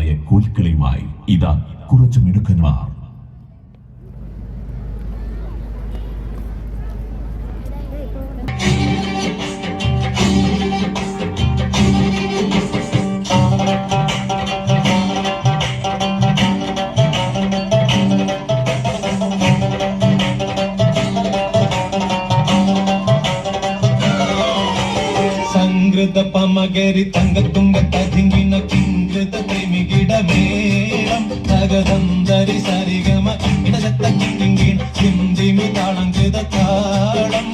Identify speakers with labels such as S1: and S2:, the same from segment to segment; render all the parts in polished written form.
S1: മനോഹരമായ കോൽക്കളിയുമായി ഇതാ കുറച്ച് മിടുക്കന്മാർ.
S2: പമകരി തങ്കത്തുങ്ക തതിങ്കിന കിങ്കൃത പ്രേമികിടമേളം തകതന്തരി സരിഗമ ഇടലത്ത കിങ്കിൻ സിന്ധിമി താളം കൃത താളം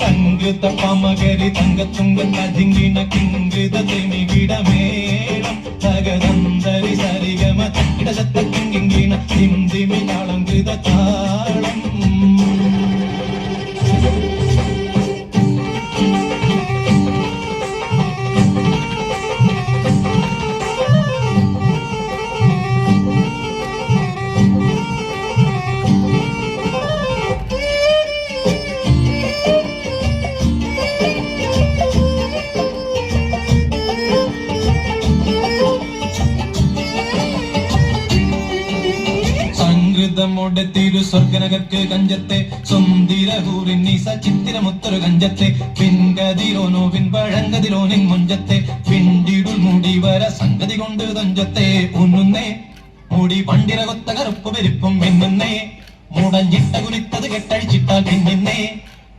S2: സംഗൃത പമകരി തങ്കത്തുങ്ക തതിങ്കിന കിങ്കൃത പ്രേമികിടമേളം തകതന്തരി സരിഗമ ഇടലത്ത കിങ്കിൻ സിന്ധിമി താളം കൃത താളം ോടെ തിരു സ്വർഗനകർക്ക് കഞ്ചത്തെ സുന്ദരഹൂറിന്നീസ ചിത്തിരമുത്തൊരു കഞ്ചത്തെ പിൻകതിരോനോ പിൻപഴങ്കതിരോനിൻ മുഞ്ചത്തെ പിണ്ടിടുൾ മൂടി വര സംഗതി കൊണ്ട് തഞ്ചത്തെ ഉണ്ണുന്നേ മൂടി പണ്ടിര കൊത്ത കറുപ്പ് പെരുപ്പും മിന്നുന്നേ മൂടഞ്ഞിട്ട കുനിത്തത് കെട്ടഴിച്ചിട്ടാൽ പിന്നിന്നേ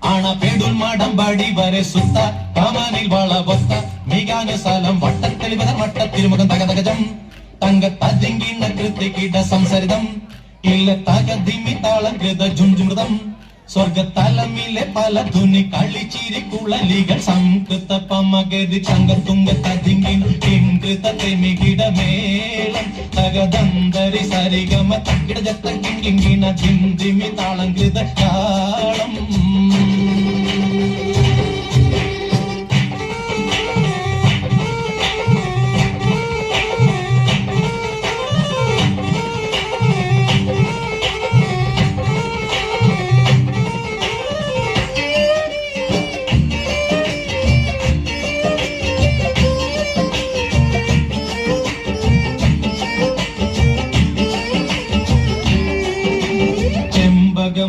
S2: ആണ പേടുൽ മാടം പാടി വരെ സുത്ത കാമാനിൽ വള പൊത്ത മികാന സ്ഥലം വട്ടത്തെളിവതർ വട്ടത്തിരുമുഖം തകതകജം തങ്കത്തതിങ്കിണ്ണ കൃതികിട സംസരിതം ഇല്ല തകതിമി താളം കൃത ജുഞ്ചുമൃതം സ്വർഗത്തലമിലെ പല ധുനി കളിച്ചിരി കുളലികൾ സംകൃത പമകരി തങ്കത്തുങ്ക തതിങ്കിൻ കിങ്കൃത പ്രേമികിടമേളം തകതന്തരി സരിഗമ തക്കിടജത്ത കിങ്കിന ജിന്തിമി താളം കൃത താളം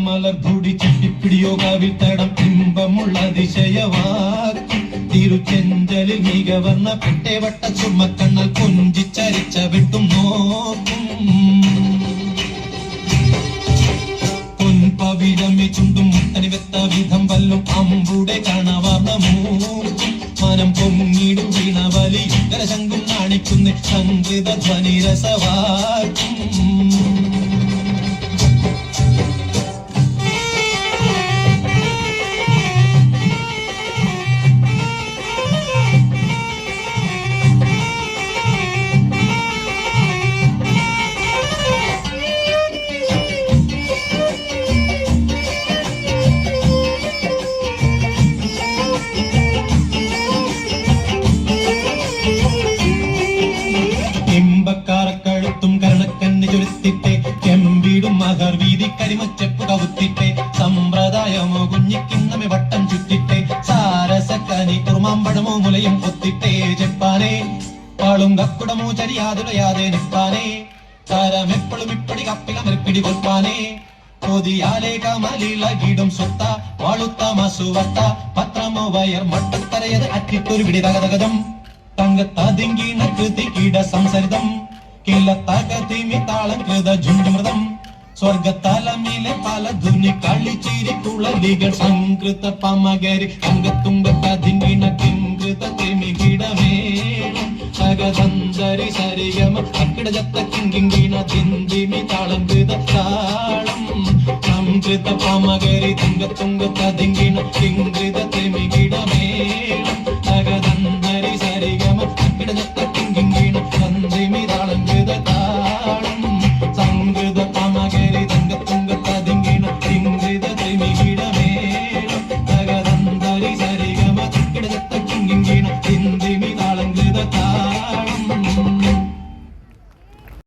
S2: മലർധൂടി ചുറ്റിപ്പിടിയോ കാവിൽ തടം ഇമ്പമുള്ള അതിശയവാക്കും തിരുച്ചെഞ്ചലിൽ മികവർന്ന പെട്ടേവട്ട ചുമക്കണ്ണൽ കൊഞ്ചിച്ചരിച്ച വിട്ടും നോക്കും പൊൻപവിഴമേ ചുണ്ടും മുട്ടനി വെത്ത വിധം വല്ലും അമ്പുടെ കാണവാർന്ന മൂക്കും മനം പൊങ്ങിടും വീണവലി കരശങ്കും നാണിക്കുന്ന സംഗീത ധ്വനി രസവാക്കും ഇമ്പക്കാറക്കഴുത്തും കരണക്കണ്ണി ചുരുത്തിട്ടെ കെമ്പിടും മകർ വീതി കരിമച്ചെപ്പ് കവുത്തിട്ടെ സമ്പ്രദായമോ കുഞ്ഞിക്കിണ്ണമെ വട്ടം ചുറ്റിട്ടെ സാരസക്കനി കുറുമാമ്പഴമോ മുലയും ഒത്തിട്ടെ ചെപ്പാനെ പാളും കക്കുടമോ ചരിയാതുലയാതെ നിപ്പാനെ താരമെപ്പോഴും ഇപ്പടി കപ്പിലമെപ്പിടി കൊൽപ്പാനെ കൊതിയാലെ കമലിളകിടും സ്വത്ത വാളുത്ത മസുവത്ത പത്രമോ വയർ മട്ടത്തരയത് അറ്റിട്ടൊരു പിടി തകതകതം തങ്കത്തതിങ്കിണ കൃതികിട സംസരിതം കില്ല തകതിമി താളം കൃത ജുഞ്ചുമൃതം സ്വർഗത്തലമിലെ പല ധുനി കളിച്ചിരി കുളലികൾ സംകൃത പമകരി തങ്കത്തുങ്ക തതിങ്കിണ കിങ്കൃത തിമികിടമേളം തകതന്തരി സരിഗമ അക്കിടജത്ത കിങ്കിണ തിന്തിമി താളം കൃത താളം സംകൃത പമകരി തങ്കത്തുങ്ക തതിങ്കിണ കിങ്കൃത